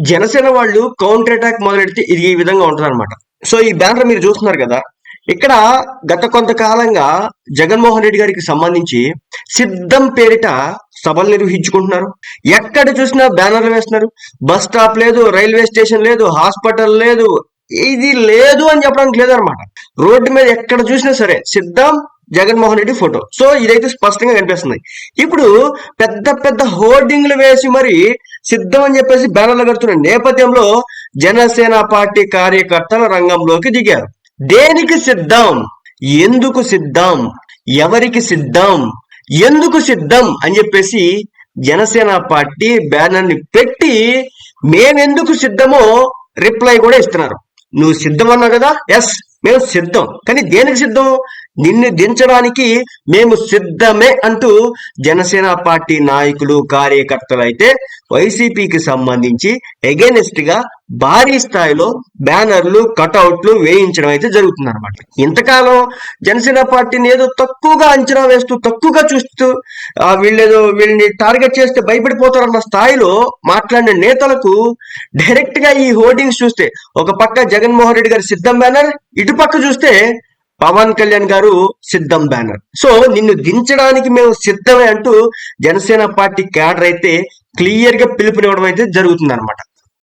జనసేన వాళ్ళు counter attack మొదలెడితే ఇది ఈ విధంగా ఉంటుంది అనమాట. సో ఈ బ్యానర్ మీరు చూస్తున్నారు కదా, ఇక్కడ గత కొంతకాలంగా జగన్మోహన్ రెడ్డి గారికి సంబంధించి సిద్ధం పేరిట సభలు నిర్వహించుకుంటున్నారు. ఎక్కడ చూసినా బ్యానర్లు వేస్తున్నారు. బస్ స్టాప్ లేదు, రైల్వే స్టేషన్ లేదు, హాస్పిటల్ లేదు, ఇది లేదు అని చెప్పడానికి లేదనమాట. రోడ్డు మీద ఎక్కడ చూసినా సరే సిద్ధం జగన్మోహన్ రెడ్డి ఫోటో. సో ఇదైతే స్పష్టంగా కనిపిస్తుంది. ఇప్పుడు పెద్ద పెద్ద హోర్డింగ్లు వేసి మరి సిద్ధం అని చెప్పేసి బ్యానర్లు కడుతున్న నేపథ్యంలో జనసేన పార్టీ కార్యకర్తలు రంగంలోకి దిగారు. దేనికి సిద్ధం, ఎందుకు సిద్ధం, ఎవరికి సిద్ధం, ఎందుకు సిద్ధం అని చెప్పేసి జనసేన పార్టీ బ్యానర్ ని పెట్టి మేమెందుకు సిద్ధమో రిప్లై కూడా ఇస్తున్నారు. నువ్వు సిద్ధం అన్నావు కదా, ఎస్ మేము సిద్ధం, కానీ దేనికి సిద్ధం, నిన్ను దించడానికి మేము సిద్ధమే అంటూ జనసేన పార్టీ నాయకులు కార్యకర్తలు అయితే వైసీపీకి సంబంధించి ఎగెనిస్ట్ గా భారీ స్థాయిలో బ్యానర్లు కటౌట్లు వేయించడం అయితే జరుగుతుంది అనమాట. ఇంతకాలం జనసేన పార్టీని ఏదో తక్కువగా అంచనా వేస్తూ తక్కువగా చూస్తూ వీళ్ళని టార్గెట్ చేస్తే భయపడిపోతారన్న స్థాయిలో మాట్లాడిన నేతలకు డైరెక్ట్ గా ఈ హోర్డింగ్స్ చూస్తే ఒక పక్క జగన్మోహన్ రెడ్డి గారి సిద్ధం బ్యానర్, ఇటు పక్క చూస్తే పవన్ కళ్యాణ్ గారు సిద్ధం బ్యానర్. సో నిన్ను దించడానికి మేము సిద్ధమే అంటూ జనసేన పార్టీ క్యాడర్ అయితే క్లియర్ గా పిలుపునివ్వడం అయితే జరుగుతుంది అనమాట.